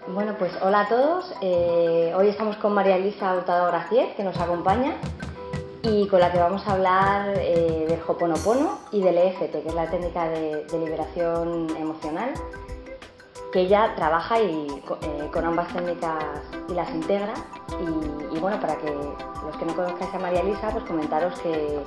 Bueno, pues hola a todos. Hoy estamos con María Elisa Hurtado Graciés, que nos acompaña y con la que vamos a hablar del Ho'oponopono y del EFT, que es la técnica de liberación emocional, que ella trabaja con ambas técnicas y las integra. Y bueno, para que los que no conozcáis a María Elisa, pues comentaros que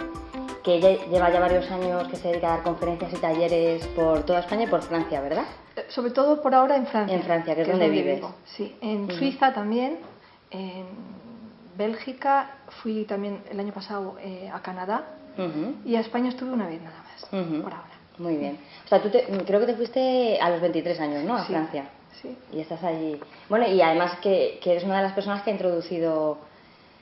ella lleva ya varios años que se dedica a dar conferencias y talleres por toda España y por Francia, ¿verdad? Sobre todo por ahora en Francia. En Francia, que es donde vives. Vivo. Sí, en Suiza también, en Bélgica, fui también el año pasado a Canadá y a España estuve una vez nada más, por ahora. Muy bien. O sea, creo que te fuiste a los 23 años, ¿no? A Francia. Sí. Y estás allí. Bueno, y además que eres una de las personas que ha introducido,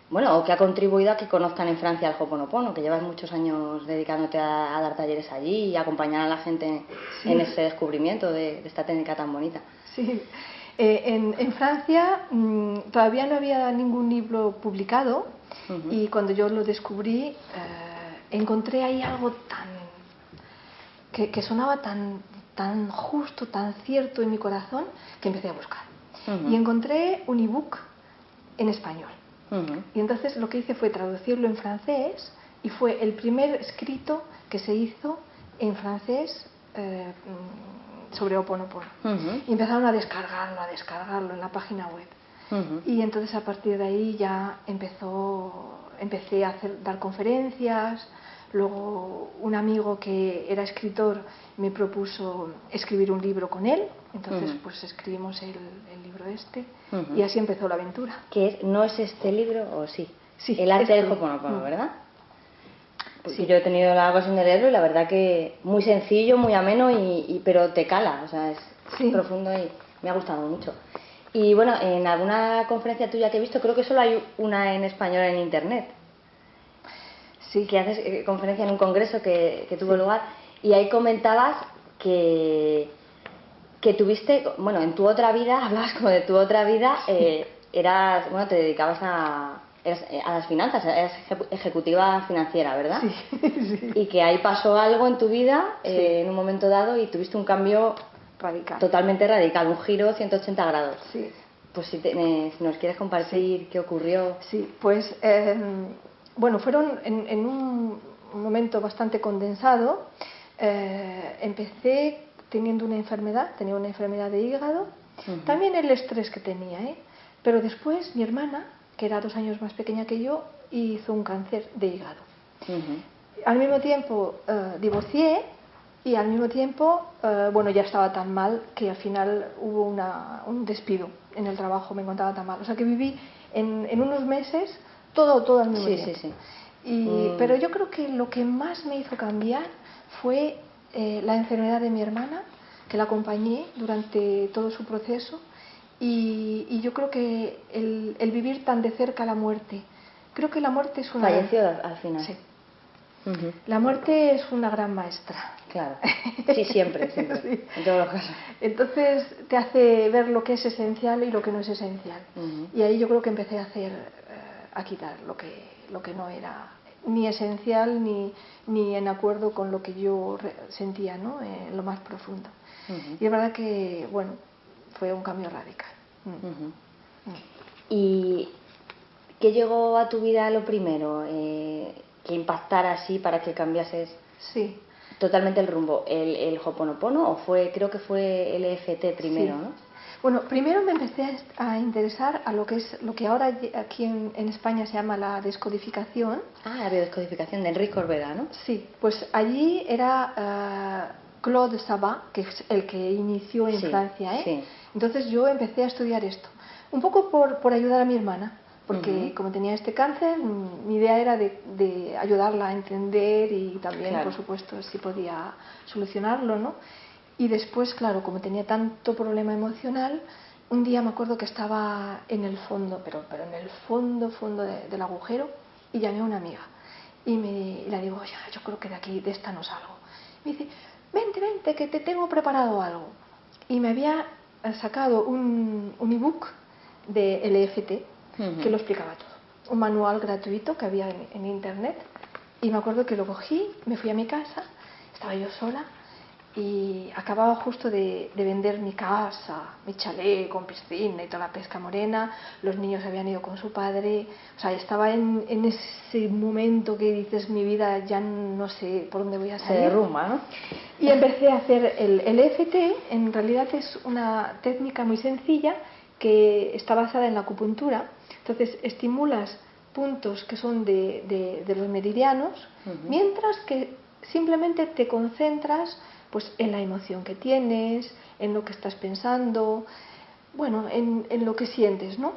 bueno, o que ha contribuido a que conozcan en Francia el Ho'oponopono, que llevas muchos años dedicándote a dar talleres allí y a acompañar a la gente en ese descubrimiento de esta técnica tan bonita. Sí. En Francia todavía no había ningún libro publicado y cuando yo lo descubrí encontré ahí algo que sonaba tan justo, tan cierto en mi corazón, que empecé a buscar. Y encontré un ebook en español. Y entonces lo que hice fue traducirlo en francés y fue el primer escrito que se hizo en francés sobre Ho'oponopono. Y empezaron a descargarlo en la página web. Y entonces a partir de ahí ya empecé a dar conferencias. Luego un amigo que era escritor me propuso escribir un libro con él, entonces pues escribimos el libro este y así empezó la aventura. ¿No es este libro o sí? Sí, El arte del Ho'oponopono, ¿verdad? Porque sí. yo he tenido la ocasión de leerlo y la verdad que muy sencillo, muy ameno, pero te cala, o sea, es profundo y me ha gustado mucho. Y bueno, en alguna conferencia tuya que he visto, creo que solo hay una en español en internet. Sí. Que haces conferencia en un congreso que tuvo lugar y ahí comentabas que tuviste, bueno, en tu otra vida, hablabas como de tu otra vida, te dedicabas a las finanzas, eras ejecutiva financiera, ¿verdad? Sí. Y que ahí pasó algo en tu vida en un momento dado y tuviste un cambio radical, totalmente radical, un giro 180 grados. Sí. Pues si nos quieres compartir qué ocurrió. Sí, pues bueno, fueron en un momento bastante condensado. Empecé tenía una enfermedad de hígado, también el estrés que tenía, pero después mi hermana, que era 2 años más pequeña que yo, hizo un cáncer de hígado. Al mismo tiempo divorcié y al mismo tiempo, bueno, ya estaba tan mal que al final hubo un despido en el trabajo, me encontraba tan mal. O sea que viví en unos meses todo al mismo tiempo. Pero yo creo que lo que más me hizo cambiar fue la enfermedad de mi hermana, que la acompañé durante todo su proceso, y yo creo que el vivir tan de cerca la muerte, creo que la muerte es una... Falleció al final. Sí. La muerte es una gran maestra. Claro, sí, siempre, sí. En todos los casos. Entonces te hace ver lo que es esencial y lo que no es esencial. Y ahí yo creo que empecé a quitar lo que no era ni esencial ni en acuerdo con lo que yo sentía, ¿no? En lo más profundo. Y es verdad que, bueno, fue un cambio radical. ¿Y qué llegó a tu vida lo primero que impactara así para que cambiases totalmente el rumbo? ¿El Ho'oponopono o creo que fue el EFT primero, ¿no? Bueno, primero me empecé a interesar a lo que ahora aquí en España se llama la descodificación. La biodescodificación de Enrique Corbera, ¿no? Sí, pues allí era Claude Sabat, que es el que inició en Francia, Entonces yo empecé a estudiar esto, un poco por ayudar a mi hermana, porque como tenía este cáncer, mi idea era de ayudarla a entender y también, por supuesto, si podía solucionarlo, ¿no? Y después, claro, como tenía tanto problema emocional, un día me acuerdo que estaba en el fondo, pero en el fondo del agujero, y llamé a una amiga. Y le digo, oye, yo creo que de esta no salgo. Me dice, vente, que te tengo preparado algo. Y me había sacado un ebook de EFT que lo explicaba todo. Un manual gratuito que había en internet. Y me acuerdo que lo cogí, me fui a mi casa, estaba yo sola, y acababa justo de vender mi casa, mi chalet con piscina y toda la pesca morena, los niños habían ido con su padre, o sea, estaba en ese momento que dices, mi vida ya no sé por dónde voy a salir. Se derrumba, ¿no? Y empecé a hacer el EFT, en realidad es una técnica muy sencilla que está basada en la acupuntura, entonces estimulas puntos que son de los meridianos, mientras que simplemente te concentras pues en la emoción que tienes, en lo que estás pensando, bueno, en lo que sientes, ¿no?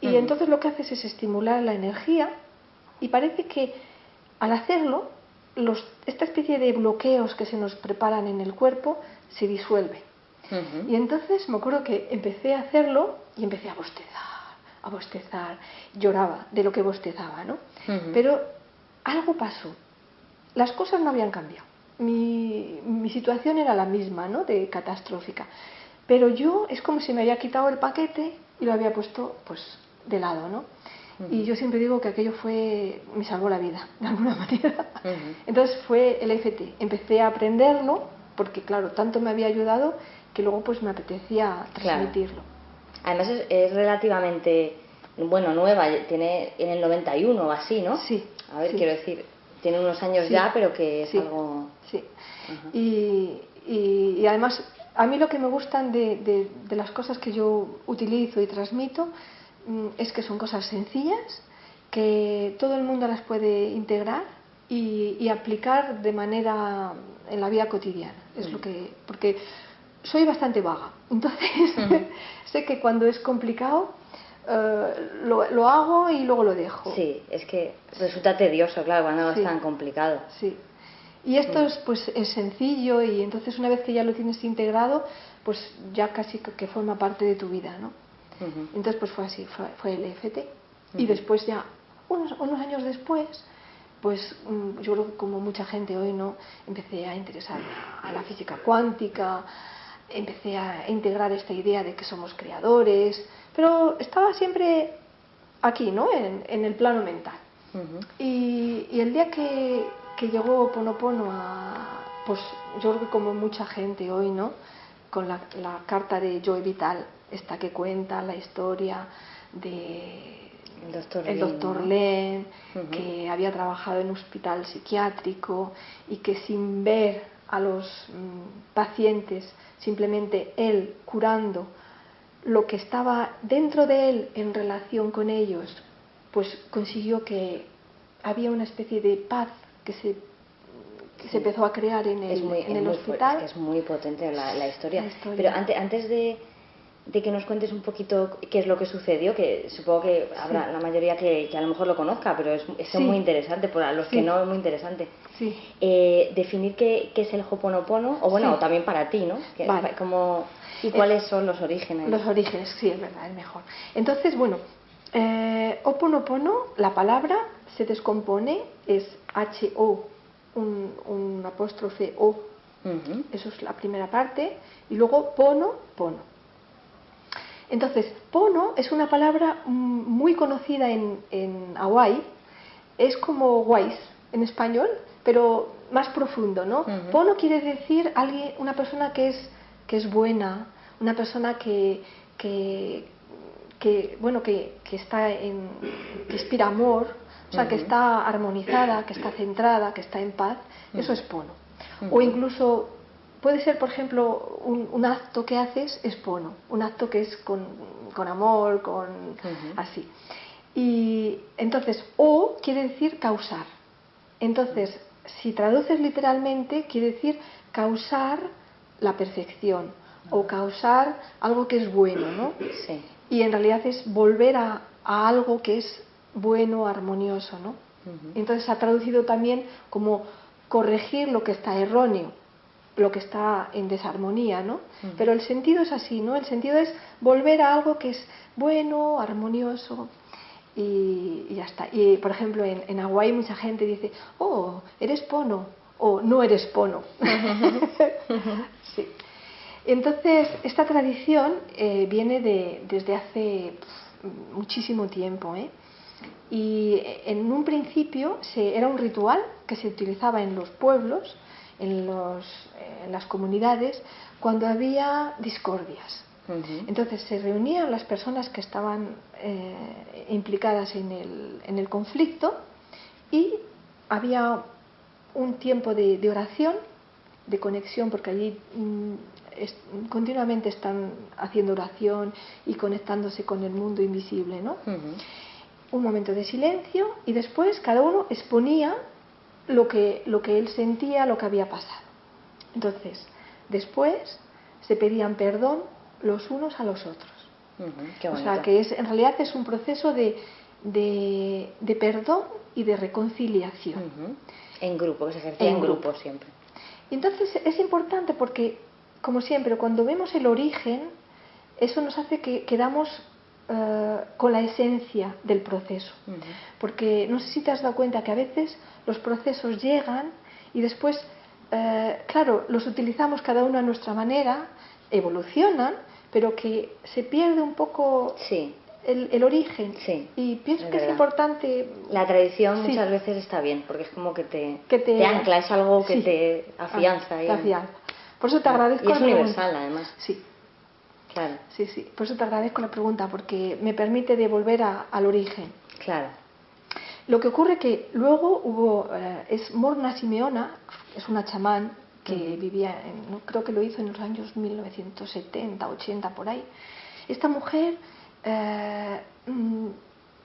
Y entonces lo que haces es estimular la energía y parece que al hacerlo, esta especie de bloqueos que se nos preparan en el cuerpo se disuelven. Y entonces me acuerdo que empecé a hacerlo y empecé a bostezar, lloraba de lo que bostezaba, ¿no? Pero algo pasó, las cosas no habían cambiado. Mi situación era la misma, ¿no? De catastrófica, pero yo es como si me había quitado el paquete y lo había puesto pues de lado, ¿no? Y yo siempre digo que aquello me salvó la vida de alguna manera. Entonces fue el EFT, empecé a aprenderlo porque claro, tanto me había ayudado que luego pues me apetecía transmitirlo. Además es relativamente nueva, tiene en el 91 o así, ¿no? Sí. A ver, quiero decir, tiene unos años ya, pero que es algo... Sí, y además, a mí lo que me gustan de las cosas que yo utilizo y transmito es que son cosas sencillas, que todo el mundo las puede integrar y aplicar de manera en la vida cotidiana. Es lo que... porque soy bastante vaga, entonces sé que cuando es complicado lo hago y luego lo dejo. Sí, es que resulta tedioso, claro, cuando es tan complicado. Sí. Y esto es sencillo y entonces una vez que ya lo tienes integrado, pues ya casi que forma parte de tu vida, ¿no? Entonces pues fue así, fue el EFT. Y después ya, unos años después, pues yo creo que como mucha gente hoy, ¿no? Empecé a interesarme a la física cuántica, empecé a integrar esta idea de que somos creadores, pero estaba siempre aquí, ¿no? En el plano mental. Y el día que llegó Ho'oponopono pues yo creo que como mucha gente hoy, ¿no? Con la carta de Joe Vital, esta que cuenta la historia de el doctor Len, que había trabajado en un hospital psiquiátrico y que sin ver a los pacientes, simplemente él curando lo que estaba dentro de él en relación con ellos, pues consiguió que había una especie de paz que se empezó a crear en el hospital. Es muy potente la historia. Pero antes de que nos cuentes un poquito qué es lo que sucedió, que supongo que habrá la mayoría que a lo mejor lo conozca, pero es muy interesante, para los que no es muy interesante. Definir qué es el Ho'oponopono, o o también para ti, ¿no? Vale. ¿Y cuáles son los orígenes? Los orígenes, sí, es verdad, es mejor. Entonces, Ho'oponopono, la palabra se descompone, es H-O, un apóstrofe O, eso es la primera parte, y luego pono. Entonces, pono es una palabra muy conocida en Hawái, es como wise en español, pero más profundo, ¿no? Pono quiere decir una persona que es buena, una persona que está que inspira amor, o sea, que está armonizada, que está centrada, que está en paz. Eso es pono. O incluso puede ser, por ejemplo, un acto que haces es pono, un acto que es con amor, así. Y entonces, o quiere decir causar. Entonces, si traduces literalmente, quiere decir causar la perfección o causar algo que es bueno, ¿no? Sí. Y en realidad es volver a algo que es bueno, armonioso, ¿no? Entonces se ha traducido también como corregir lo que está erróneo, lo que está en desarmonía, ¿no? Pero el sentido es así, ¿no? El sentido es volver a algo que es bueno, armonioso y ya está. Y por ejemplo en Hawái mucha gente dice, oh, eres pono o no eres pono. Sí. Entonces esta tradición viene desde hace muchísimo tiempo, y en un principio era un ritual que se utilizaba en los pueblos en las comunidades cuando había discordias. Entonces se reunían las personas que estaban implicadas en el conflicto y había un tiempo de oración, de conexión, porque allí continuamente están haciendo oración y conectándose con el mundo invisible, ¿no? Un momento de silencio y después cada uno exponía lo que él sentía, lo que había pasado. Entonces, después se pedían perdón los unos a los otros. Qué bonito. O sea, que en realidad es un proceso de perdón y de reconciliación. En grupo, que se ejercía en grupo siempre. Y entonces es importante porque, como siempre, cuando vemos el origen, eso nos hace que quedamos con la esencia del proceso. Porque no sé si te has dado cuenta que a veces los procesos llegan y después, claro, los utilizamos cada uno a nuestra manera, evolucionan, pero que se pierde un poco el origen. Y pienso que es importante. La tradición muchas veces está bien, porque es como que te ancla, es algo que te afianza. Te afianza. Por eso te agradezco. Y es universal, además. Sí. Claro. Sí. Por eso te agradezco la pregunta, porque me permite devolver al origen. Claro. Lo que ocurre que luego es Morna Simeona, es una chamán que vivía, creo que lo hizo en los años 1970, 80, por ahí. Esta mujer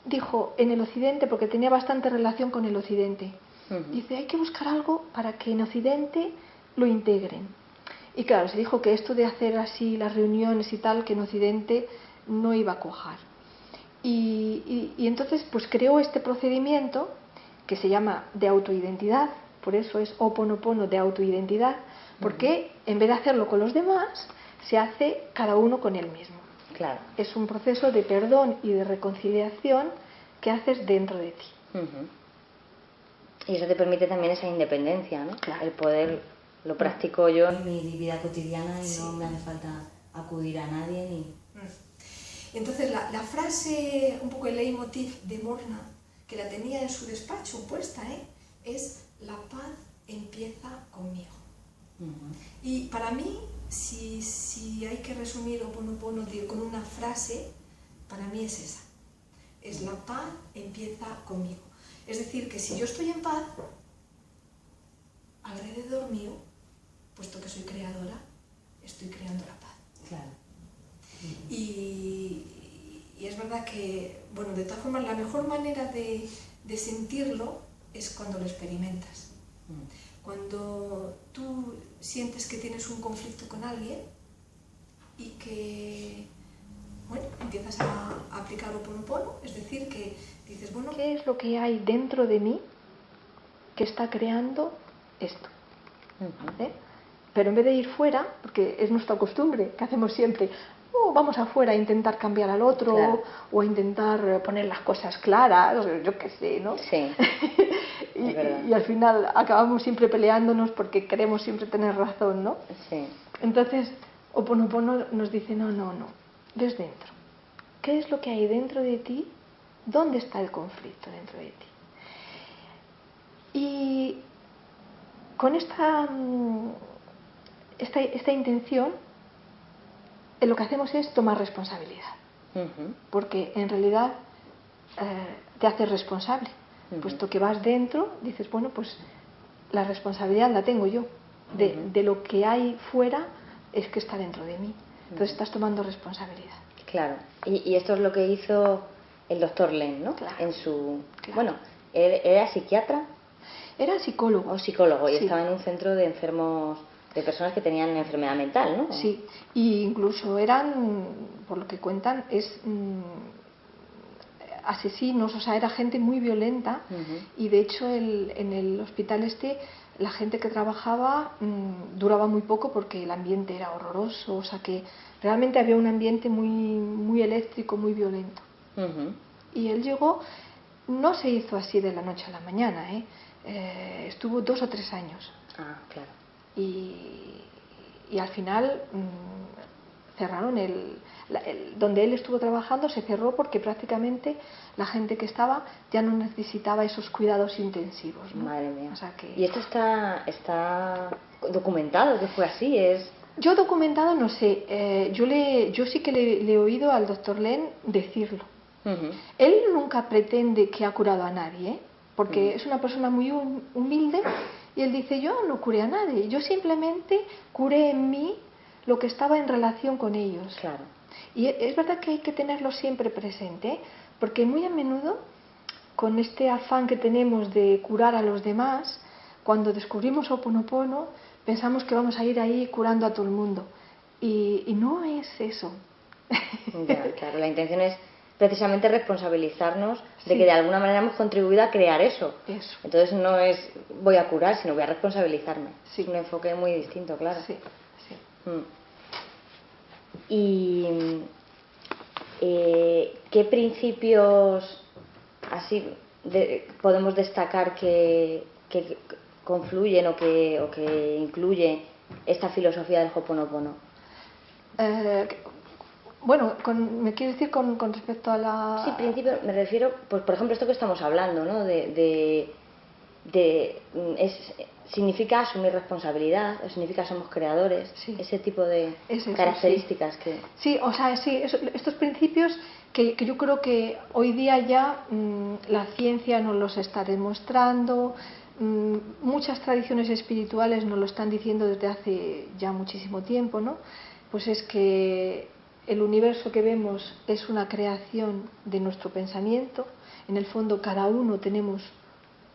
dijo en el Occidente, porque tenía bastante relación con el Occidente, dice, hay que buscar algo para que en Occidente lo integren. Y claro, se dijo que esto de hacer así las reuniones y tal, que en Occidente no iba a cuajar. Y entonces pues creó este procedimiento que se llama de autoidentidad, por eso es Ho'oponopono de autoidentidad, porque en vez de hacerlo con los demás, se hace cada uno con él mismo. Claro. Es un proceso de perdón y de reconciliación que haces dentro de ti. Y eso te permite también esa independencia, ¿no? Claro. El poder, lo practico yo en mi vida cotidiana y no me hace falta acudir a nadie ni... Entonces la frase, un poco el leitmotiv de Morna, que la tenía en su despacho puesta, es la paz empieza conmigo. Y para mí, si hay que resumir Ho'oponopono con una frase, para mí es esa. Es la paz empieza conmigo. Es decir, que si yo estoy en paz, alrededor mío, puesto que soy creadora, estoy creando la paz. Claro. Y es verdad que, bueno, de todas formas, la mejor manera de sentirlo es cuando lo experimentas. Cuando tú sientes que tienes un conflicto con alguien y que, bueno, empiezas a aplicar Ho'oponopono, es decir, que dices, bueno... ¿Qué es lo que hay dentro de mí que está creando esto? Pero en vez de ir fuera, porque es nuestra costumbre, que hacemos siempre, vamos afuera a intentar cambiar al otro, claro, o a intentar poner las cosas claras, yo qué sé, ¿no? Sí. y al final acabamos siempre peleándonos porque queremos siempre tener razón, ¿no? Sí. Entonces, Ho'oponopono nos dice, no, ves dentro. ¿Qué es lo que hay dentro de ti? ¿Dónde está el conflicto dentro de ti? Y con esta intención, lo que hacemos es tomar responsabilidad. Porque en realidad te haces responsable. Puesto que vas dentro, dices, bueno, pues la responsabilidad la tengo yo. De lo que hay fuera es que está dentro de mí. Entonces estás tomando responsabilidad. Claro. Y esto es lo que hizo el doctor Len, ¿no? Claro. En su... Claro. Bueno, ¿era psiquiatra? Era psicólogo. O psicólogo, y sí, estaba en un centro de enfermos, de personas que tenían enfermedad mental, ¿no? Sí, y incluso eran, por lo que cuentan, asesinos, o sea, era gente muy violenta. Y de hecho en el hospital la gente que trabajaba duraba muy poco porque el ambiente era horroroso, o sea que realmente había un ambiente muy eléctrico, muy violento. Y él llegó, no se hizo así de la noche a la mañana, estuvo 2 o 3 años. Ah, claro. Y al final cerraron donde él estuvo trabajando, se cerró porque prácticamente la gente que estaba ya no necesitaba esos cuidados intensivos, ¿no? Madre mía. O sea que... ¿Y esto está documentado que fue así? Yo documentado no sé, yo sí que le he oído al doctor Len decirlo. Él nunca pretende que ha curado a nadie, porque es una persona muy humilde, y él dice, yo no curé a nadie, yo simplemente curé en mí lo que estaba en relación con ellos. Claro. Y es verdad que hay que tenerlo siempre presente, porque muy a menudo, con este afán que tenemos de curar a los demás, cuando descubrimos Ho'oponopono, pensamos que vamos a ir ahí curando a todo el mundo. Y no es eso. Ya, claro, la intención es precisamente responsabilizarnos de que de alguna manera hemos contribuido a crear eso. Entonces no es voy a curar, sino voy a responsabilizarme. Es un enfoque muy distinto, claro. Sí. ¿Y qué principios así podemos destacar que confluyen o que incluye esta filosofía del Ho'oponopono? Bueno, ¿me quieres decir con respecto a la...? Sí, principio, me refiero, pues por ejemplo, esto que estamos hablando, ¿no? Significa asumir responsabilidad, significa somos creadores, ese tipo de características que... Sí, o sea, estos principios que yo creo que hoy día ya la ciencia nos los está demostrando, muchas tradiciones espirituales nos lo están diciendo desde hace ya muchísimo tiempo, ¿no? Pues es que el universo que vemos es una creación de nuestro pensamiento. En el fondo cada uno tenemos,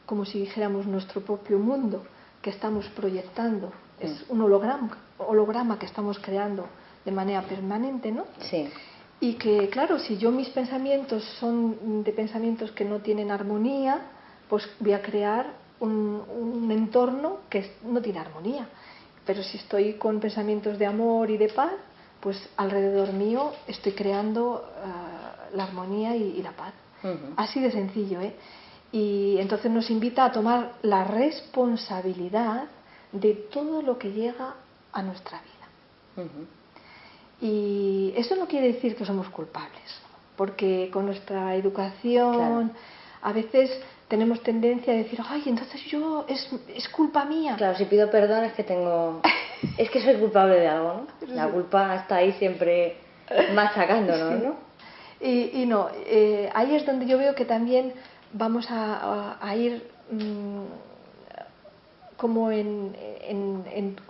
como si dijéramos, nuestro propio mundo que estamos proyectando. Es un holograma que estamos creando de manera permanente, ¿no? Sí. Y que, claro, si yo mis pensamientos son de pensamientos que no tienen armonía, pues voy a crear un entorno que no tiene armonía. Pero si estoy con pensamientos de amor y de paz, pues alrededor mío estoy creando la armonía y la paz. Así de sencillo, ¿eh? Y entonces nos invita a tomar la responsabilidad de todo lo que llega a nuestra vida. Y eso no quiere decir que somos culpables, porque con nuestra educación a veces tenemos tendencia a decir, ay, entonces es culpa mía. Claro, si pido perdón es que soy culpable de algo, ¿no? La culpa está ahí siempre machacándonos, ¿no? Y no, ahí es donde yo veo que también vamos a ir como en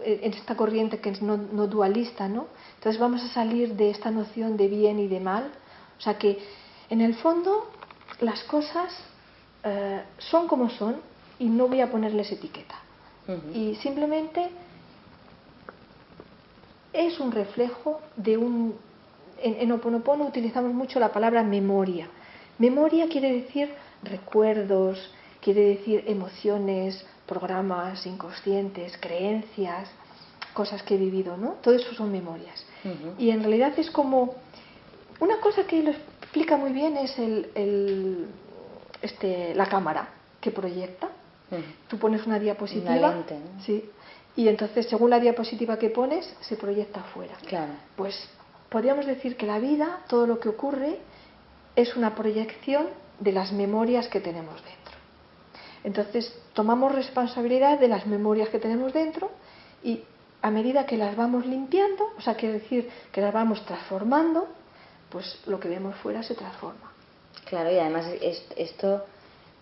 esta corriente que es no dualista, ¿no? Entonces vamos a salir de esta noción de bien y de mal. O sea que en el fondo las cosas son como son y no voy a ponerles etiqueta. Y simplemente es un reflejo de en Ho'oponopono utilizamos mucho la palabra memoria. Memoria quiere decir recuerdos, quiere decir emociones, programas inconscientes, creencias, cosas que he vivido, ¿no? Todo eso son memorias. Y en realidad es como una cosa que lo explica muy bien es la cámara que proyecta. Tú pones una diapositiva, una lente, ¿no? Sí, y entonces según la diapositiva que pones se proyecta afuera. Claro. Pues podríamos decir que la vida, todo lo que ocurre, es una proyección de las memorias que tenemos dentro. Entonces tomamos responsabilidad de las memorias que tenemos dentro y a medida que las vamos limpiando, o sea, quiere decir que las vamos transformando, pues lo que vemos fuera se transforma. Claro, y además esto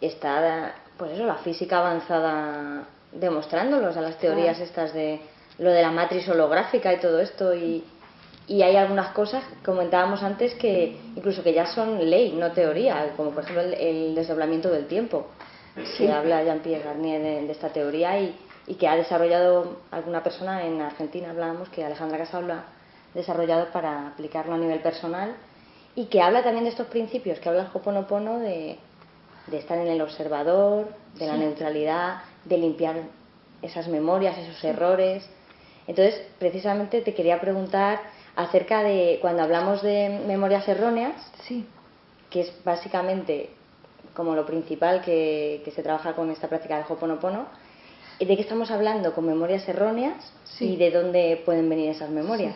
está, pues eso, la física avanzada demostrándolos, o sea, las teorías estas de lo de la matriz holográfica y todo esto, y hay algunas cosas, comentábamos antes, que incluso que ya son ley, no teoría, como por ejemplo el desdoblamiento del tiempo. Sí. Que habla Jean-Pierre Garnier de esta teoría y que ha desarrollado alguna persona en Argentina, hablábamos, que Alejandra Casal lo ha desarrollado para aplicarlo a nivel personal, y que habla también de estos principios que habla el Ho'oponopono de estar en el observador, de la neutralidad, de limpiar esas memorias, esos errores. Entonces, precisamente te quería preguntar acerca de cuando hablamos de memorias erróneas, que es básicamente como lo principal que se trabaja con esta práctica del Ho'oponopono, ¿de qué estamos hablando con memorias erróneas y de dónde pueden venir esas memorias?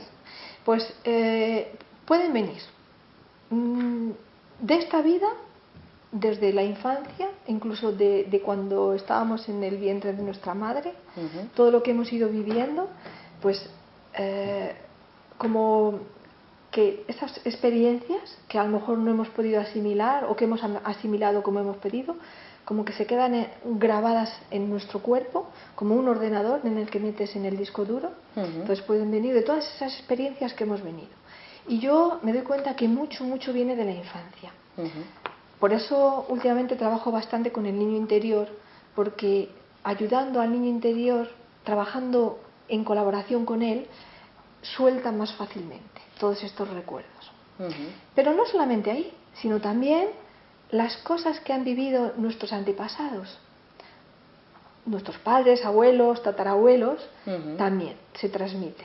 Pues pueden venir de esta vida, desde la infancia, incluso de cuando estábamos en el vientre de nuestra madre, todo lo que hemos ido viviendo, pues como que esas experiencias que a lo mejor no hemos podido asimilar o que hemos asimilado como hemos pedido, como que se quedan grabadas en nuestro cuerpo, como un ordenador en el que metes en el disco duro. Entonces pueden venir de todas esas experiencias que hemos venido. Y yo me doy cuenta que mucho viene de la infancia. Por eso últimamente trabajo bastante con el niño interior, porque ayudando al niño interior, trabajando en colaboración con él, suelta más fácilmente todos estos recuerdos. Pero no solamente ahí, sino también las cosas que han vivido nuestros antepasados, nuestros padres, abuelos, tatarabuelos, también se transmite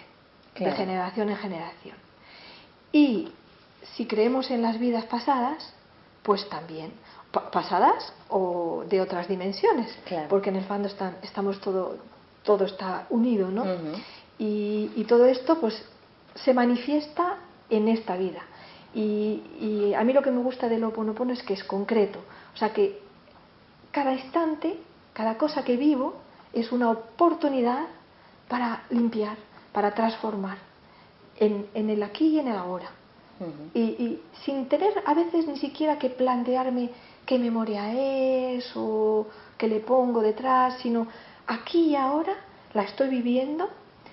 de generación en generación. Y si creemos en las vidas pasadas, pues también pasadas o de otras dimensiones, porque en el fondo estamos todo está unido, ¿no? Y todo esto pues se manifiesta en esta vida. Y a mí lo que me gusta del Ho'oponopono es que es concreto, o sea que cada instante, cada cosa que vivo es una oportunidad para limpiar, para transformar en el aquí y en el ahora. Y sin tener a veces ni siquiera que plantearme qué memoria es o qué le pongo detrás, sino aquí y ahora la estoy viviendo,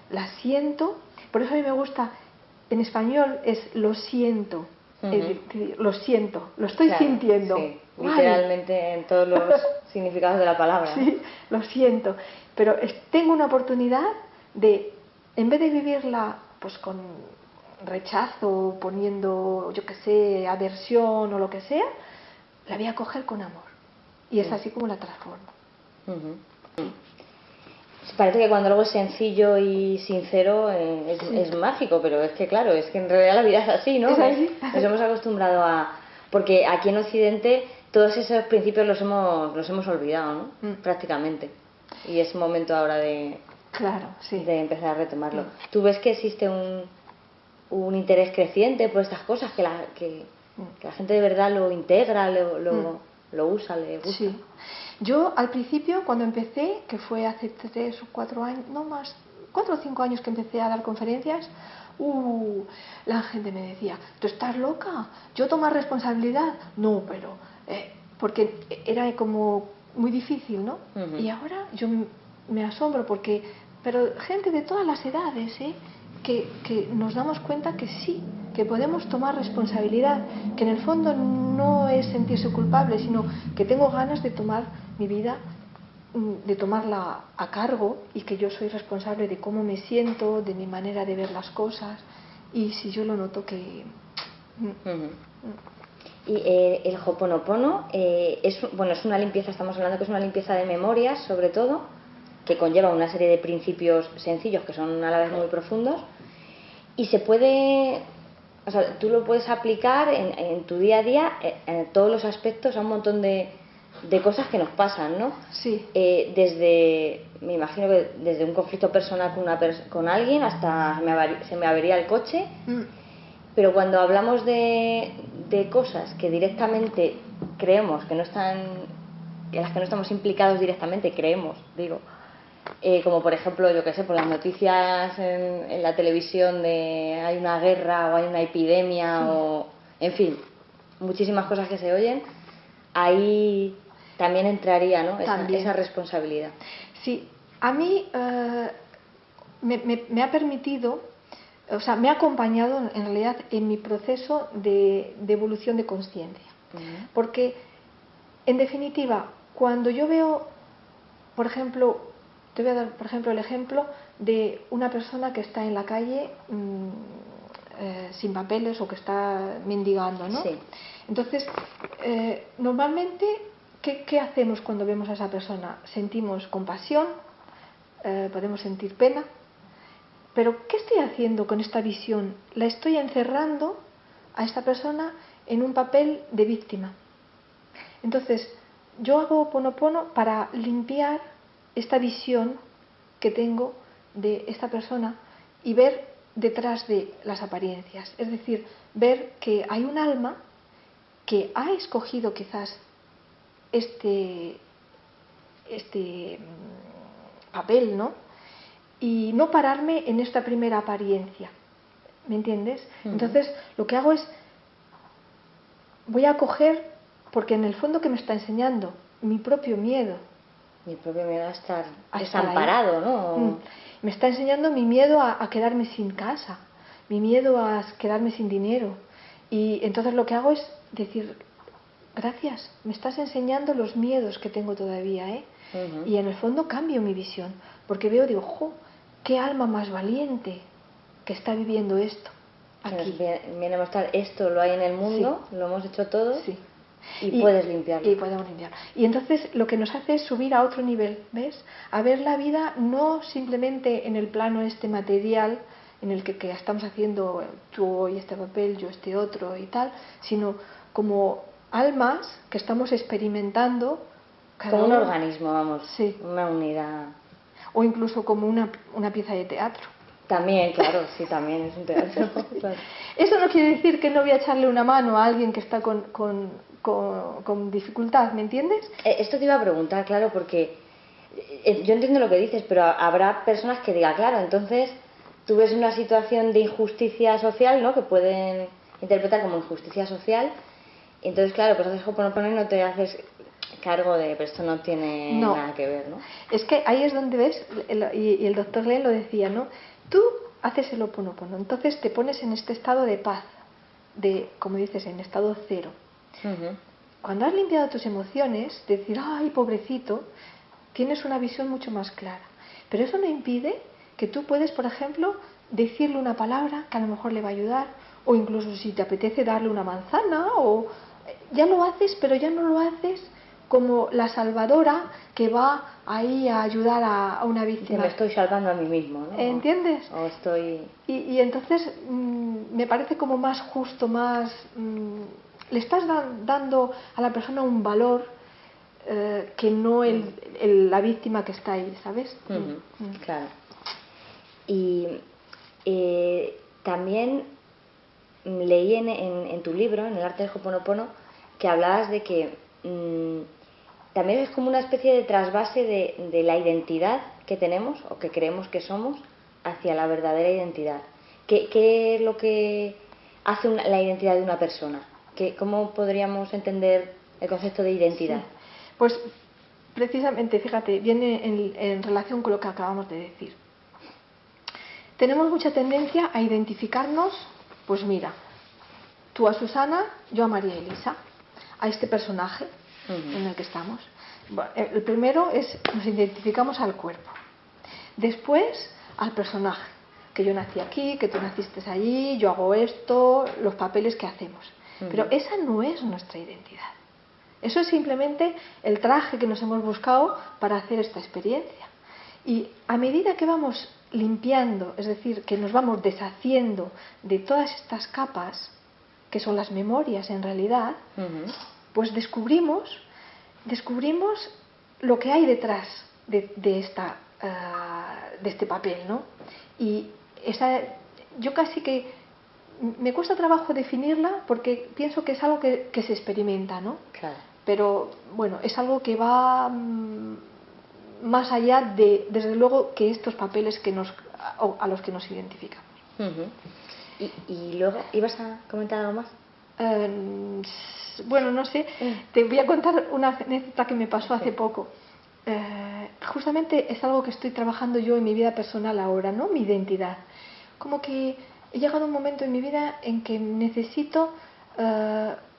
la siento. Por eso a mí me gusta, en español es lo siento, lo siento, lo estoy sintiendo. Sí, literalmente en todos los significados de la palabra. Sí, lo siento, pero tengo una oportunidad de, en vez de vivirla pues con rechazo, poniendo, yo qué sé, aversión o lo que sea, la voy a coger con amor. Y es así como la transformo. Parece que cuando algo es sencillo y sincero es mágico, pero es que claro, es que en realidad la vida es así, ¿no? Es así. Nos hemos acostumbrado a... Porque aquí en Occidente todos esos principios los hemos olvidado, ¿no? Prácticamente. Y es momento ahora de empezar a retomarlo. ¿Tú ves que existe un interés creciente por estas cosas, que la gente de verdad lo integra, lo usa, le gusta? Sí. Yo al principio, cuando empecé, que fue hace 3 o 4 años, no más, 4 o 5 años que empecé a dar conferencias, la gente me decía, ¿tú estás loca? ¿Yo tomar responsabilidad? No, pero... porque era como muy difícil, ¿no? Y ahora yo me asombro porque... Pero gente de todas las edades, que nos damos cuenta que sí, que podemos tomar responsabilidad, que en el fondo no es sentirse culpable, sino que tengo ganas de tomar mi vida, de tomarla a cargo, y que yo soy responsable de cómo me siento, de mi manera de ver las cosas, y si yo lo noto que... Y el Ho'oponopono es una limpieza, estamos hablando que es una limpieza de memorias, sobre todo, que conlleva una serie de principios sencillos que son a la vez muy profundos, y se puede, o sea, tú lo puedes aplicar en tu día a día, en todos los aspectos, a un montón de cosas que nos pasan, ¿no? Sí. Me imagino que desde un conflicto personal con alguien hasta se me avería el coche, pero cuando hablamos de cosas que directamente creemos que no están, en las que no estamos implicados directamente, como por ejemplo, yo qué sé, por las noticias en la televisión de hay una guerra o hay una epidemia o, en fin, muchísimas cosas que se oyen, ahí también entraría, ¿no? Esa responsabilidad. Sí, a mí me ha permitido, o sea, me ha acompañado en realidad en mi proceso de evolución de conciencia. Porque, en definitiva, cuando yo veo, por ejemplo, te voy a dar, por ejemplo, el ejemplo de una persona que está en la calle sin papeles o que está mendigando, ¿no? Sí. Entonces, normalmente, ¿qué hacemos cuando vemos a esa persona? Sentimos compasión, podemos sentir pena, pero ¿qué estoy haciendo con esta visión? La estoy encerrando a esta persona en un papel de víctima. Entonces, yo hago Ho'oponopono para limpiar esta visión que tengo de esta persona y ver detrás de las apariencias. Es decir, ver que hay un alma que ha escogido quizás este papel, ¿no? Y no pararme en esta primera apariencia. ¿Me entiendes? Entonces, lo que hago es, voy a coger, porque en el fondo que me está enseñando mi propio miedo. Mi propio miedo a estar desamparado, ¿no? Me está enseñando mi miedo a quedarme sin casa, mi miedo a quedarme sin dinero. Y entonces lo que hago es decir, gracias, me estás enseñando los miedos que tengo todavía, ¿eh? Y en el fondo cambio mi visión, porque veo, digo, ¡jo! ¡Qué alma más valiente que está viviendo esto aquí! Viene a mostrar, esto lo hay en el mundo, sí. Lo hemos hecho todos, sí. y puedes limpiarlo. Y podemos limpiarlo. Y entonces lo que nos hace es subir a otro nivel, ¿ves? A ver la vida no simplemente en el plano este material, en el que estamos haciendo tú hoy este papel, yo este otro y tal, sino como almas que estamos experimentando. Como un organismo, vamos, sí. Una unidad. O incluso como una pieza de teatro. También, claro, sí, también es un teatro. Claro. Eso no quiere decir que no voy a echarle una mano a alguien que está con dificultad, ¿me entiendes? Esto te iba a preguntar, claro, porque yo entiendo lo que dices, pero habrá personas que digan, claro, entonces tú ves una situación de injusticia social, ¿no? Que pueden interpretar como injusticia social, y entonces, claro, pues haces Ho'oponopono y no te haces cargo de, pero esto no tiene nada que ver, ¿no? Es que ahí es donde ves, y el doctor Len lo decía, ¿no? Tú haces el Ho'oponopono, entonces te pones en este estado de paz, de, como dices, en estado cero. Cuando has limpiado tus emociones, decir, ay, pobrecito, tienes una visión mucho más clara. Pero eso no impide que tú puedes, por ejemplo, decirle una palabra que a lo mejor le va a ayudar, o incluso si te apetece darle una manzana, o ya lo haces, pero ya no lo haces como la salvadora que va ahí a ayudar a una víctima. Me estoy salvando a mí mismo, ¿no? ¿Entiendes? O estoy... y entonces me parece como más justo, más... le estás dando a la persona un valor que no la víctima que está ahí, ¿sabes? Claro. Y también leí en tu libro, en El arte del Ho'oponopono, que hablabas de que también es como una especie de trasvase de la identidad que tenemos o que creemos que somos hacia la verdadera identidad. ¿Qué es lo que hace la identidad de una persona? ¿Cómo podríamos entender el concepto de identidad? Sí. Pues precisamente, fíjate, viene en relación con lo que acabamos de decir. Tenemos mucha tendencia a identificarnos, pues mira, tú a Susana, yo a María Elisa, a este personaje en el que estamos. Bueno, el primero es, nos identificamos al cuerpo. Después, al personaje, que yo nací aquí, que tú naciste allí, yo hago esto, los papeles que hacemos. Pero esa no es nuestra identidad. Eso es simplemente el traje que nos hemos buscado para hacer esta experiencia. Y a medida que vamos limpiando, es decir, que nos vamos deshaciendo de todas estas capas, que son las memorias en realidad, pues descubrimos lo que hay detrás de este papel, ¿no? Y yo casi que me cuesta trabajo definirla porque pienso que es algo que se experimenta, ¿no? Claro. Pero bueno, es algo que va más allá desde luego, que estos papeles a los que nos identificamos. ¿Y luego ibas a comentar algo más? Bueno, no sé, te voy a contar una anécdota que me pasó hace poco. Justamente es algo que estoy trabajando yo en mi vida personal ahora, ¿no? Mi identidad. Como que he llegado a un momento en mi vida en que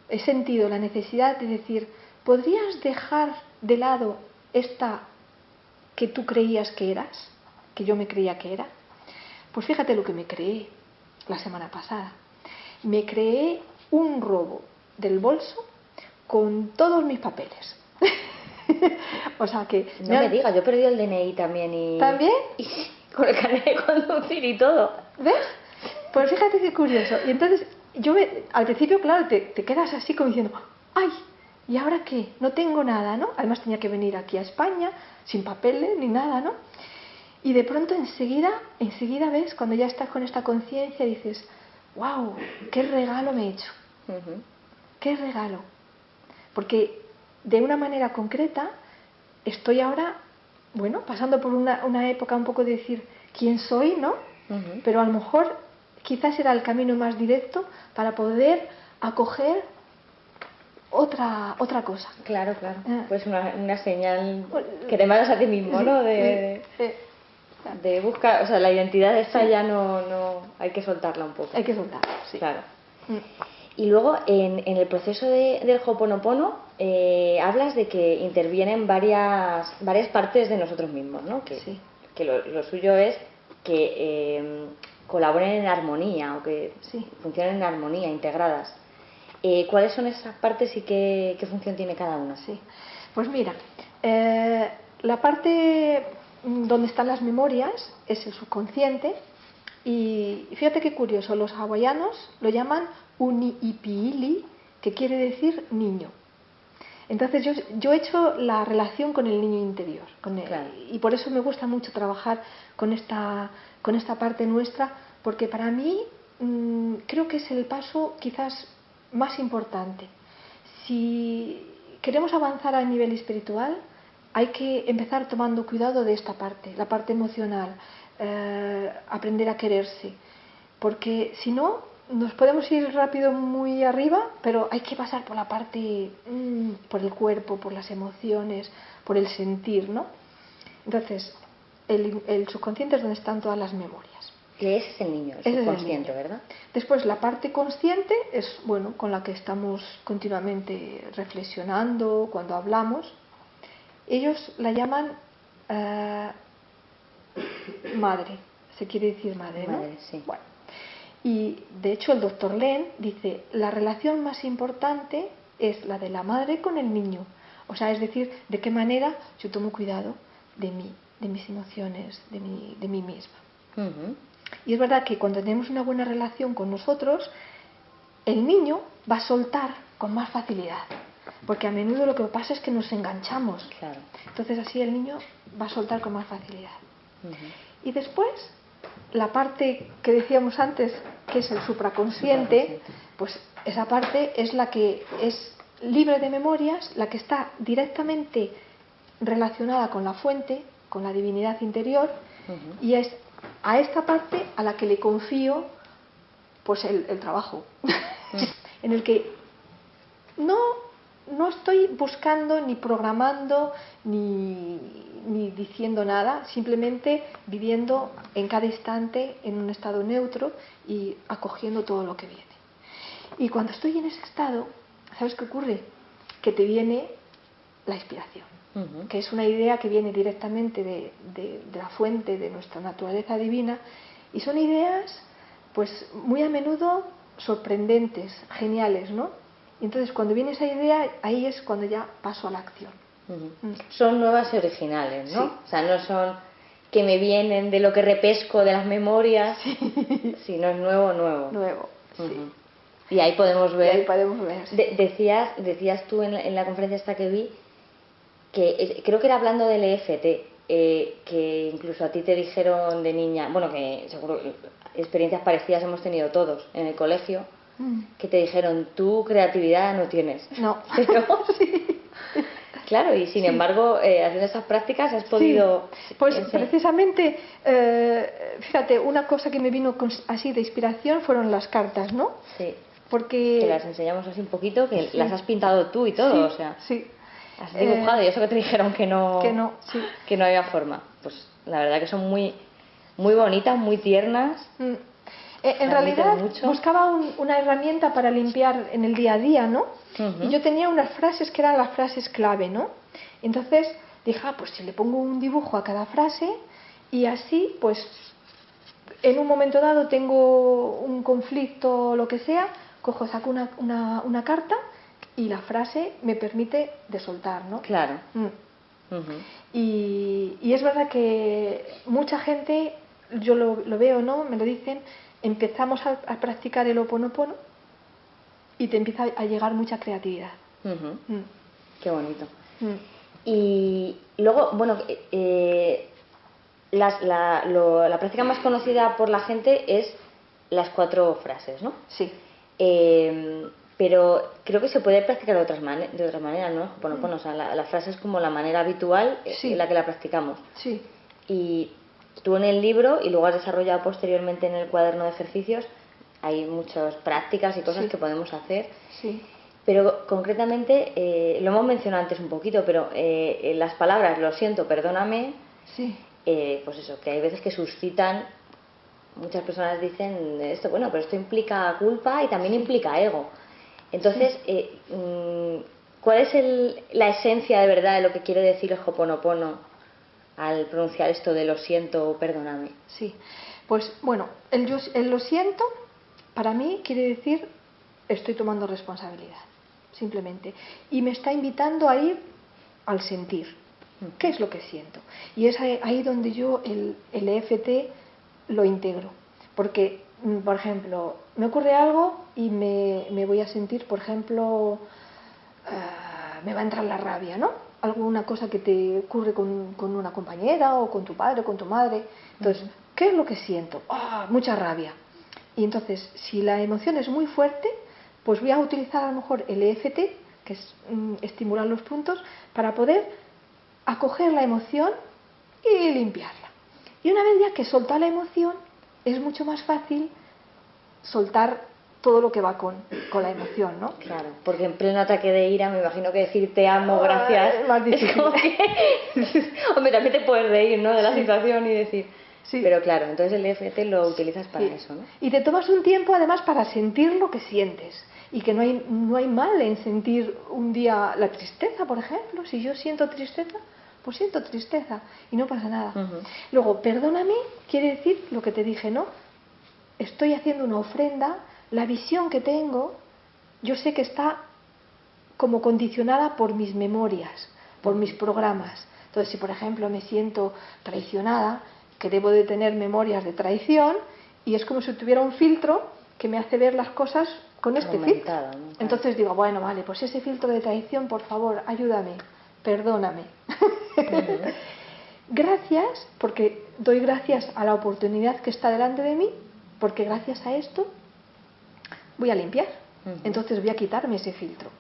he sentido la necesidad de decir, ¿podrías dejar de lado esta que tú creías que eras, que yo me creía que era? Pues fíjate lo que me creé la semana pasada. Me creé un robo del bolso con todos mis papeles. O sea que... No me digas, yo he perdido el DNI también y... ¿También? Y con el carnet de conducir y todo. ¿Ves? Pues fíjate qué curioso. Y entonces, al principio, claro, te quedas así como diciendo, ¡ay! ¿Y ahora qué? No tengo nada, ¿no? Además tenía que venir aquí a España, sin papeles ni nada, ¿no? Y de pronto enseguida ves, cuando ya estás con esta conciencia, dices, wow, qué regalo me he hecho. Qué regalo. Porque de una manera concreta estoy ahora, bueno, pasando por una época un poco de decir quién soy, ¿no? Pero a lo mejor quizás era el camino más directo para poder acoger otra cosa. Claro. Pues una señal que te mandas a ti mismo, ¿no? De buscar, o sea, la identidad esta ya no hay que soltarla un poco. Hay que soltarla, sí. Claro. Y luego en el proceso del Ho'oponopono hablas de que intervienen varias partes de nosotros mismos, ¿no? Que lo suyo es que colaboren en armonía o que funcionen en armonía, integradas. ¿Cuáles son esas partes y qué función tiene cada una? Sí. Pues mira, la parte donde están las memorias es el subconsciente, y fíjate qué curioso, los hawaianos lo llaman Uni'ipiili, que quiere decir niño. Entonces yo he hecho la relación con el niño interior, y por eso me gusta mucho trabajar con esta parte nuestra, porque para mí creo que es el paso quizás más importante. Si queremos avanzar a nivel espiritual, hay que empezar tomando cuidado de esta parte, la parte emocional, aprender a quererse, porque si no, nos podemos ir rápido muy arriba, pero hay que pasar por la parte, por el cuerpo, por las emociones, por el sentir, ¿no? Entonces, el subconsciente es donde están todas las memorias. Que ese es el niño, el subconsciente, ¿verdad? Después, la parte consciente es, bueno, con la que estamos continuamente reflexionando cuando hablamos. Ellos la llaman madre, se quiere decir madre, ¿no? Madre, sí. Bueno, y de hecho el doctor Len dice, la relación más importante es la de la madre con el niño. O sea, es decir, de qué manera yo tomo cuidado de mí, de mis emociones, de mí misma. Y es verdad que cuando tenemos una buena relación con nosotros, el niño va a soltar con más facilidad. Porque a menudo lo que pasa es que nos enganchamos. Claro. Entonces así el niño va a soltar con más facilidad. Y después, la parte que decíamos antes, que es el supraconsciente, pues esa parte es la que es libre de memorias, la que está directamente relacionada con la fuente, con la divinidad interior, y es a esta parte a la que le confío pues el trabajo, en el que no estoy buscando ni programando ni diciendo nada, simplemente viviendo en cada instante en un estado neutro y acogiendo todo lo que viene. Y cuando estoy en ese estado, ¿sabes qué ocurre? Que te viene la inspiración, que es una idea que viene directamente de la fuente de nuestra naturaleza divina, y son ideas pues muy a menudo sorprendentes, geniales, ¿no? Y entonces cuando viene esa idea, ahí es cuando ya paso a la acción. Son nuevas y originales, ¿no? Sí. O sea, no son que me vienen de lo que repesco de las memorias, sino es nuevo. Sí. Y ahí podemos ver. Sí. Decías tú en la conferencia esta que vi, que creo que era hablando del EFT, que incluso a ti te dijeron de niña, bueno, que seguro experiencias parecidas hemos tenido todos en el colegio, que te dijeron, tú creatividad no tienes. No. Pero, Sí. Claro, y sin embargo, haciendo estas prácticas has podido... Sí. Pues precisamente, fíjate, una cosa que me vino así de inspiración fueron las cartas, ¿no? Sí. Porque... Que las enseñamos así un poquito, que las has pintado tú y todo, o sea... Sí. Has dibujado y eso que te dijeron que no había forma. Pues la verdad que son muy, muy bonitas, muy tiernas. En realidad buscaba una herramienta para limpiar en el día a día, ¿no? Y yo tenía unas frases que eran las frases clave, ¿no? Entonces dije, pues si le pongo un dibujo a cada frase y así, pues en un momento dado tengo un conflicto o lo que sea, saco una carta y la frase me permite de soltar, ¿no? Claro. Y es verdad que mucha gente, yo lo veo, ¿no? Me lo dicen, empezamos a practicar el Ho'oponopono y te empieza a llegar mucha creatividad. Qué bonito. Y luego, bueno, la práctica más conocida por la gente es las 4 frases, ¿no? Sí. Pero creo que se puede practicar de otras maneras, ¿no? Bueno, o sea, la frase es como la manera habitual en la que la practicamos. Sí. Y tú en el libro, y luego has desarrollado posteriormente en el cuaderno de ejercicios, hay muchas prácticas y cosas que podemos hacer. Sí. Pero concretamente, lo hemos mencionado antes un poquito, pero las palabras lo siento, perdóname, pues eso, que hay veces que suscitan, muchas personas dicen esto, bueno, pero esto implica culpa y también implica ego. Entonces, ¿cuál es la esencia de verdad de lo que quiere decir el Ho'oponopono al pronunciar esto de lo siento o perdóname? Sí, pues bueno, el lo siento para mí quiere decir estoy tomando responsabilidad, simplemente. Y me está invitando a ir al sentir. ¿Qué es lo que siento? Y es ahí donde yo el EFT lo integro. Porque, por ejemplo, me ocurre algo y me voy a sentir, por ejemplo, me va a entrar la rabia, ¿no? Alguna cosa que te ocurre con una compañera o con tu padre o con tu madre. Entonces, ¿qué es lo que siento? Mucha rabia. Y entonces, si la emoción es muy fuerte, pues voy a utilizar a lo mejor el EFT, que es estimular los puntos, para poder acoger la emoción y limpiarla. Y una vez ya que soltar la emoción, es mucho más fácil soltar todo lo que va con la emoción, ¿no? Claro, porque en pleno ataque de ira me imagino que decir te amo, gracias, es más difícil. Es como que... Hombre, también te puedes reír, ¿no?, de la situación y decir... Sí. Pero claro, entonces el EFT lo utilizas para eso, ¿no? Y te tomas un tiempo además para sentir lo que sientes. Y que no hay mal en sentir un día la tristeza, por ejemplo. Si yo siento tristeza, pues siento tristeza y no pasa nada. Luego, perdóname quiere decir lo que te dije, ¿no? Estoy haciendo una ofrenda, la visión que tengo, yo sé que está como condicionada por mis memorias, por mis programas. Entonces, si por ejemplo me siento traicionada, que debo de tener memorias de traición, y es como si tuviera un filtro que me hace ver las cosas con este filtro. ¿No? Entonces digo, bueno, vale, pues ese filtro de traición, por favor, ayúdame, perdóname. Gracias, porque doy gracias a la oportunidad que está delante de mí, porque gracias a esto voy a limpiar. Entonces voy a quitarme ese filtro.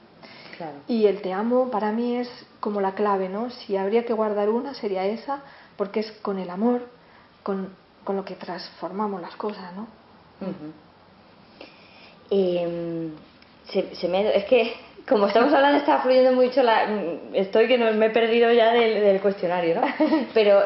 Claro. Y el te amo para mí es como la clave, ¿no? Si habría que guardar una, sería esa, porque es con el amor, con lo que transformamos las cosas, ¿no? Es que, como estamos hablando, está fluyendo mucho, estoy que me he perdido ya del cuestionario, ¿no? Pero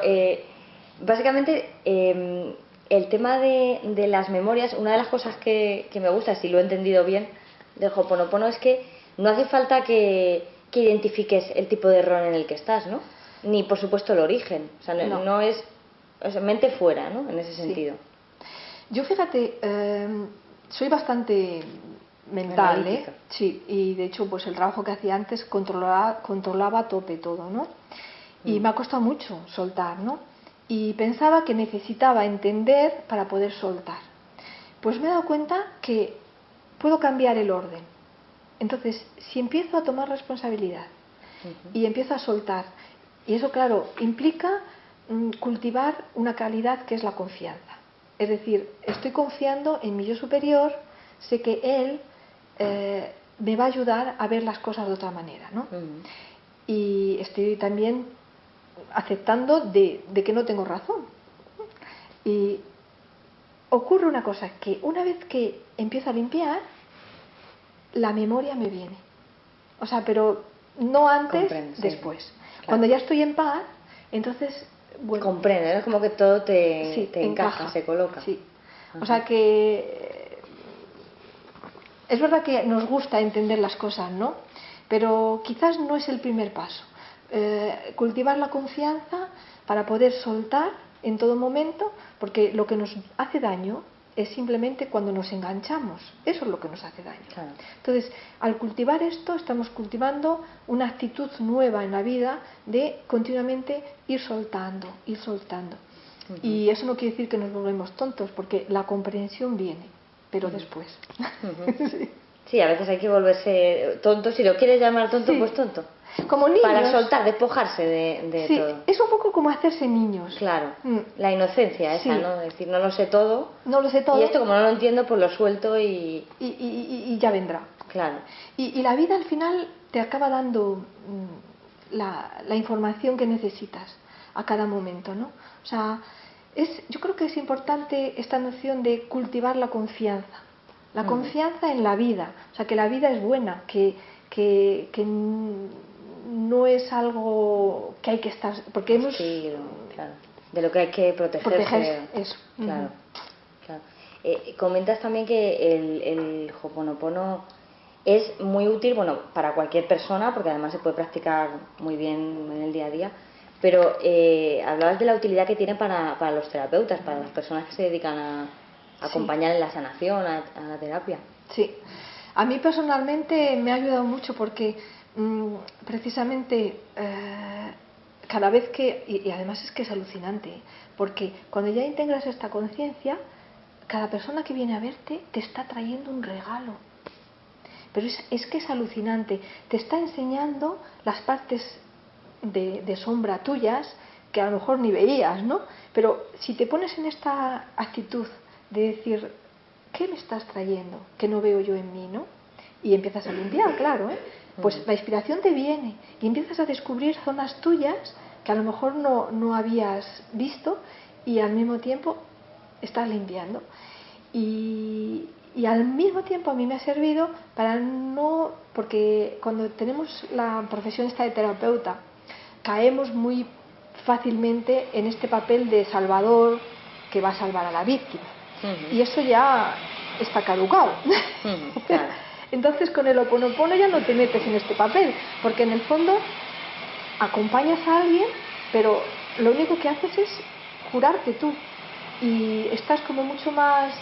básicamente el tema de las memorias, una de las cosas que me gusta, si lo he entendido bien, del Ho'oponopono es que no hace falta que identifiques el tipo de error en el que estás, ¿no? Ni por supuesto el origen, o sea, no es, o sea, mente fuera, ¿no? En ese sentido. Yo fíjate, soy bastante mental, ¿eh? Sí, y de hecho pues el trabajo que hacía antes controlaba a tope todo, ¿no? Y me ha costado mucho soltar, ¿no? Y pensaba que necesitaba entender para poder soltar. Pues me he dado cuenta que puedo cambiar el orden. Entonces, si empiezo a tomar responsabilidad y empiezo a soltar, y eso claro, implica cultivar una calidad que es la confianza. Es decir, estoy confiando en mi yo superior, sé que él me va a ayudar a ver las cosas de otra manera, ¿no? Y estoy también aceptando de que no tengo razón. Y ocurre una cosa, que una vez que empiezo a limpiar, la memoria me viene. O sea, pero no antes, después. Claro. Cuando ya estoy en paz, entonces... Bueno, comprende, es como que todo te encaja, se coloca. Sí. O sea que es verdad que nos gusta entender las cosas, ¿no? Pero quizás no es el primer paso. Cultivar la confianza para poder soltar en todo momento, porque lo que nos hace daño es simplemente cuando nos enganchamos. Eso es lo que nos hace daño. Claro. Entonces, al cultivar esto, estamos cultivando una actitud nueva en la vida de continuamente ir soltando, ir soltando. Y eso no quiere decir que nos volvemos tontos, porque la comprensión viene, pero después. Sí. Sí, a veces hay que volverse tonto, si lo quieres llamar tonto, sí. pues tonto. Como niños. Para soltar, despojarse de sí, todo. es un poco como hacerse niños. Claro, la inocencia esa, sí. ¿no? Decir, no lo sé todo. No lo sé todo. Y esto como no lo entiendo, pues lo suelto y ya vendrá. Claro. Y la vida al final te acaba dando la información que necesitas a cada momento, ¿no? O sea, yo creo que es importante esta noción de cultivar la confianza. La confianza en la vida. O sea, que la vida es buena, que no es algo que hay que estar... Porque hemos... Sí, claro. De lo que hay que protegerse. Proteger eso. Claro, claro. Comentas también que el Ho'oponopono es muy útil, bueno, para cualquier persona, porque además se puede practicar muy bien en el día a día, pero hablabas de la utilidad que tiene para los terapeutas, para las personas que se dedican a acompañar en la sanación, a la terapia. Sí, a mí personalmente me ha ayudado mucho porque precisamente cada vez que, y además es que es alucinante, porque cuando ya integras esta conciencia, cada persona que viene a verte te está trayendo un regalo. Pero es que es alucinante, te está enseñando las partes de sombra tuyas que a lo mejor ni veías, ¿no? Pero si te pones en esta actitud de decir, ¿qué me estás trayendo que no veo yo en mí, ¿no? Y empiezas a limpiar, claro, ¿eh? Pues la inspiración te viene y empiezas a descubrir zonas tuyas que a lo mejor no habías visto y al mismo tiempo estás limpiando. Y al mismo tiempo a mí me ha servido para no... Porque cuando tenemos la profesión esta de terapeuta, caemos muy fácilmente en este papel de salvador que va a salvar a la víctima. Y eso ya está caducado. Claro. Entonces con el Ho'oponopono ya no te metes en este papel, porque en el fondo acompañas a alguien, pero lo único que haces es curarte tú. Y estás como mucho más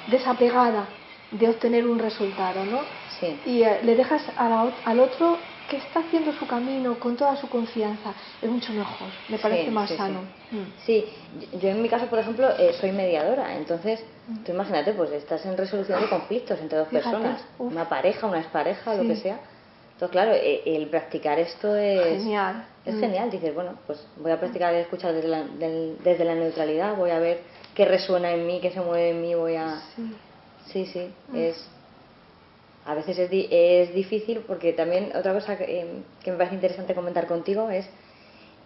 desapegada de obtener un resultado, ¿no? Sí. Y le dejas al otro que está haciendo su camino con toda su confianza. Es mucho mejor, me parece más sano. Sí, yo en mi caso, por ejemplo, soy mediadora, entonces tú imagínate, pues estás en resolución de conflictos entre dos personas, una pareja, una expareja, lo que sea. Entonces, claro, el practicar esto es genial. Es genial, dices, bueno, pues voy a practicar y escuchar desde la neutralidad, voy a ver qué resuena en mí, qué se mueve en mí, voy a... Sí, a veces es difícil porque también otra cosa que me parece interesante comentar contigo es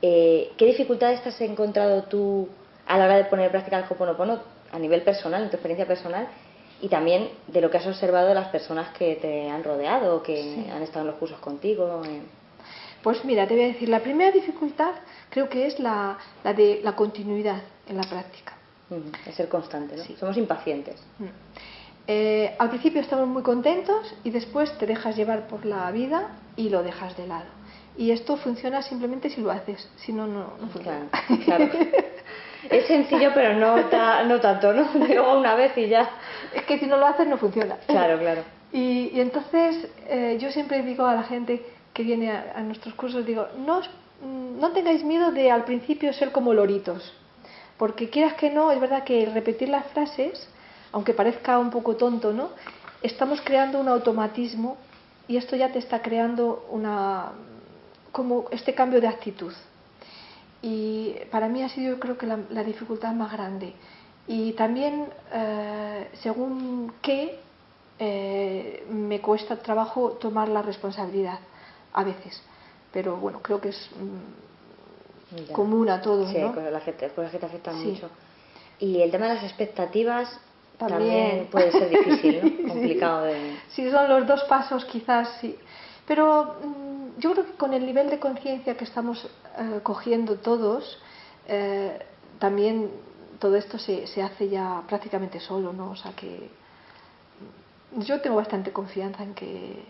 ¿qué dificultades te has encontrado tú a la hora de poner en práctica el Ho'oponopono a nivel personal, en tu experiencia personal, y también de lo que has observado de las personas que te han rodeado, que han estado en los cursos contigo? Pues mira, te voy a decir, la primera dificultad creo que es la de la continuidad en la práctica. Es ser constante, ¿no? Somos impacientes. Al principio estamos muy contentos y después te dejas llevar por la vida y lo dejas de lado. Y esto funciona simplemente si lo haces, si no, no funciona. Claro. Es sencillo, pero no tanto, ¿no? Luego una vez y ya. Es que si no lo haces no funciona. Claro. Y entonces yo siempre digo a la gente que viene a nuestros cursos, digo, no tengáis miedo de al principio ser como loritos, porque quieras que no, es verdad que repetir las frases, aunque parezca un poco tonto, ¿no? Estamos creando un automatismo y esto ya te está creando como este cambio de actitud. Y para mí ha sido, yo creo que la dificultad más grande. Y también, según qué, me cuesta trabajo tomar la responsabilidad a veces, pero bueno, creo que es común a todos, ¿no? Sí, cosas que te afectan mucho. Y el tema de las expectativas también puede ser difícil, ¿no? Complicado de... Sí, son los dos pasos quizás, sí. Pero yo creo que con el nivel de conciencia que estamos cogiendo todos, también todo esto se hace ya prácticamente solo, ¿no? O sea que yo tengo bastante confianza en que...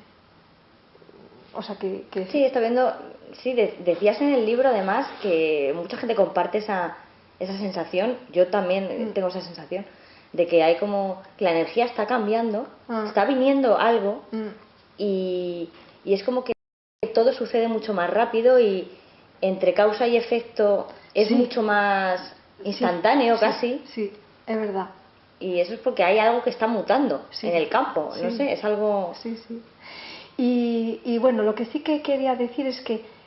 O sea que Sí, estoy viendo... Sí, decías en el libro además que mucha gente comparte esa sensación. Yo también tengo esa sensación de que hay como... que la energía está cambiando, está viniendo algo y es como que todo sucede mucho más rápido y entre causa y efecto es mucho más instantáneo casi. Sí, es verdad. y eso es porque hay algo que está mutando en el campo, no sé, es algo... Sí, sí. Y bueno, lo que sí que quería decir es que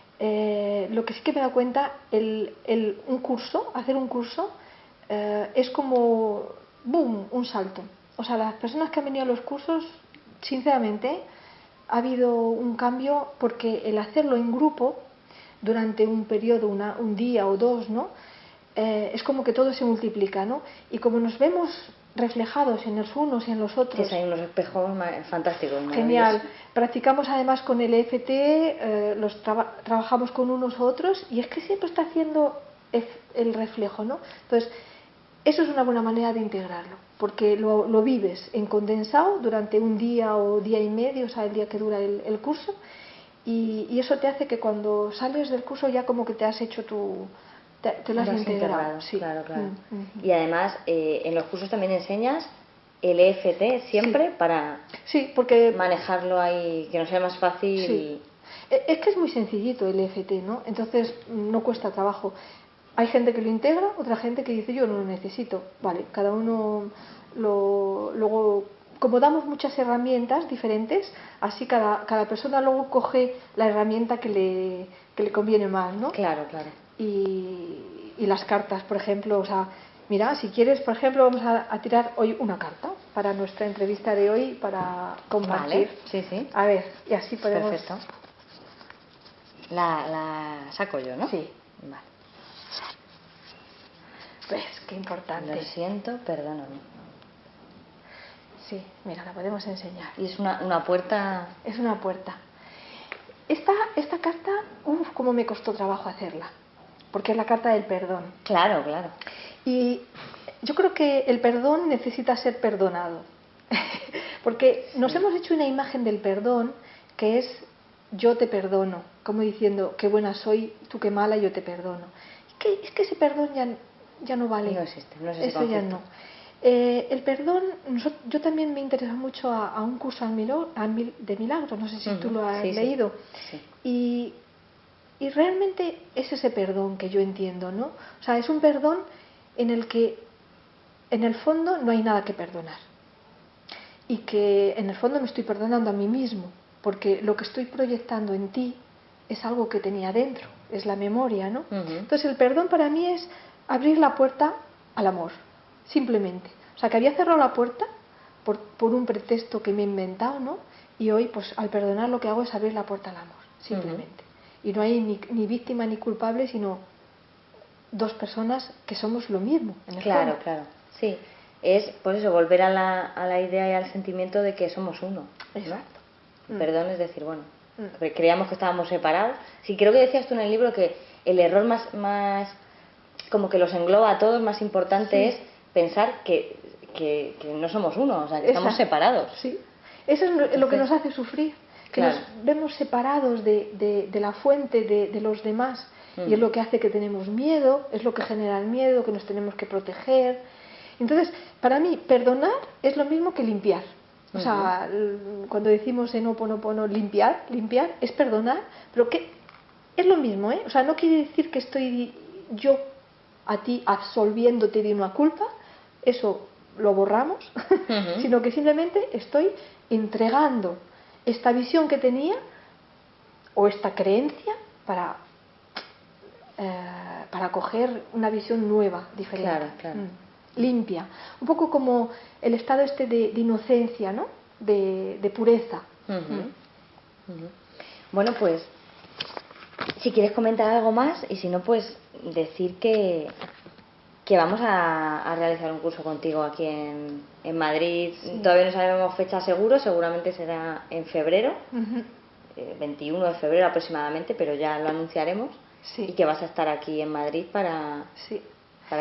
lo que sí que me he dado cuenta, hacer un curso es como, boom, un salto. O sea, las personas que han venido a los cursos, sinceramente, ha habido un cambio porque el hacerlo en grupo durante un periodo, un día o dos, ¿no? Es como que todo se multiplica, ¿no? Y como nos vemos reflejados en los unos y en los otros. Sí, hay unos espejos fantásticos. Genial. Practicamos además con el EFT, trabajamos con unos u otros y es que siempre está haciendo el reflejo, ¿no? Entonces, eso es una buena manera de integrarlo, porque lo vives en condensado durante un día o día y medio, o sea, el día que dura el curso, y eso te hace que cuando sales del curso ya como que te has hecho te lo has integrado. Sí. Claro. Y además, en los cursos también enseñas el EFT siempre para porque manejarlo ahí, que no sea más fácil. Sí. Es que es muy sencillito el EFT, ¿no? Entonces no cuesta trabajo. Hay gente que lo integra, otra gente que dice yo no lo necesito. Vale, cada uno luego, como damos muchas herramientas diferentes, así cada persona luego coge la herramienta que le conviene más, ¿no? Claro. Y las cartas, por ejemplo, o sea, mira, si quieres, por ejemplo, vamos a tirar hoy una carta para nuestra entrevista de hoy, para compartir. Vale, sí. A ver, y así podemos... Perfecto. La saco yo, ¿no? Sí. Vale. Pues, qué importante. Lo siento, perdóname. Sí, mira, la podemos enseñar. Y es una puerta... Es una puerta. Esta carta, cómo me costó trabajo hacerla, porque es la carta del perdón. Claro. Y yo creo que el perdón necesita ser perdonado, porque nos hemos hecho una imagen del perdón que es yo te perdono, como diciendo qué buena soy, tú qué mala, yo te perdono. Es que ese perdón ya no vale. No existe, no es ese Eso concepto. ya no. El perdón, yo también me interesa mucho a un curso de milagros, no sé si tú lo has leído. Sí. Y realmente es ese perdón que yo entiendo, ¿no? O sea, es un perdón en el que en el fondo no hay nada que perdonar. Y que en el fondo me estoy perdonando a mí mismo, porque lo que estoy proyectando en ti es algo que tenía dentro, es la memoria, ¿no? Entonces el perdón para mí es abrir la puerta al amor, simplemente. O sea, que había cerrado la puerta por un pretexto que me he inventado, ¿no? Y hoy, pues al perdonar lo que hago es abrir la puerta al amor, simplemente. Y no hay ni víctima ni culpable, sino dos personas que somos lo mismo. En el fondo. Claro. Sí. Es, por eso, volver a la idea y al sentimiento de que somos uno. Exacto. ¿No? Perdón es decir, bueno, creíamos que estábamos separados. Sí, creo que decías tú en el libro que el error más como que los engloba a todos, más importante es pensar que no somos uno, o sea, que estamos separados. Sí. Eso es lo que nos hace sufrir, que nos vemos separados de la fuente, de los demás, y es lo que hace que tenemos miedo, es lo que genera el miedo, que nos tenemos que proteger. Entonces, para mí, perdonar es lo mismo que limpiar. O sea, cuando decimos en Ho'oponopono limpiar es perdonar, pero que es lo mismo, ¿eh? O sea, no quiere decir que estoy yo a ti absolviéndote de una culpa, eso lo borramos, sino que simplemente estoy entregando esta visión que tenía o esta creencia para coger una visión nueva, diferente. Claro. Limpia, un poco como el estado este de inocencia, ¿no? De pureza. Bueno, pues si quieres comentar algo más, y si no, pues decir que vamos a realizar un curso contigo aquí en Madrid. Todavía no sabemos fecha seguro, seguramente será en febrero, 21 de febrero aproximadamente, pero ya lo anunciaremos. Y que vas a estar aquí en Madrid para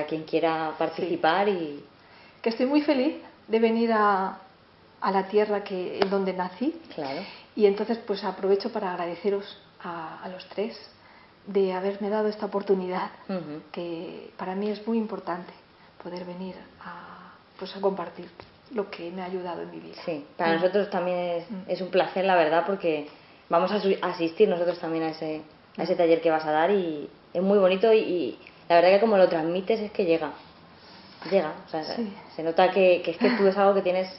quien quiera participar. Y que estoy muy feliz de venir a la tierra en donde nací. Claro. Y entonces pues aprovecho para agradeceros a los tres de haberme dado esta oportunidad, que para mí es muy importante poder venir a compartir lo que me ha ayudado en mi vida. Sí, para nosotros también es un placer, la verdad, porque vamos a asistir nosotros también a ese taller que vas a dar, y es muy bonito, y la verdad que como lo transmites es que llega. llega. O sea, se nota que es que tú es algo que tienes,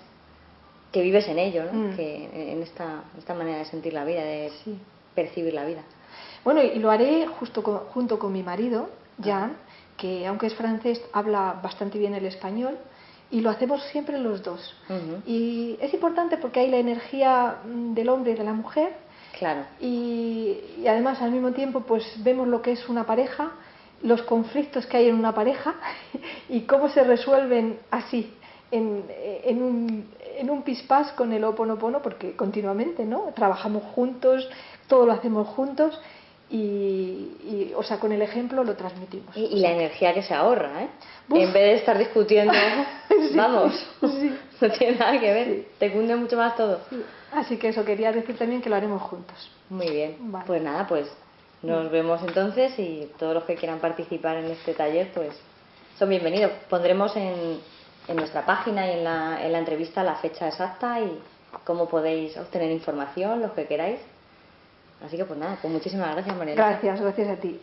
que vives en ello, ¿no? Que en esta manera de sentir la vida, de percibir la vida. Bueno, y lo haré junto con mi marido, Jan, que aunque es francés, habla bastante bien el español, y lo hacemos siempre los dos. Y es importante porque hay la energía del hombre y de la mujer, claro. y además al mismo tiempo pues vemos lo que es una pareja, los conflictos que hay en una pareja y cómo se resuelven así, en un pispás con el Ho'oponopono, porque continuamente, ¿no? Trabajamos juntos, todo lo hacemos juntos. O sea, con el ejemplo lo transmitimos. Y la energía que se ahorra, ¿eh? En vez de estar discutiendo, vamos, no tiene nada que ver, te cunde mucho más todo. Así que eso, quería decir también que lo haremos juntos. Muy bien, pues nada, pues nos vemos entonces, y todos los que quieran participar en este taller, pues son bienvenidos. Pondremos en nuestra página y en la entrevista la fecha exacta y cómo podéis obtener información, los que queráis. Así que pues nada, pues muchísimas gracias, María. Gracias a ti.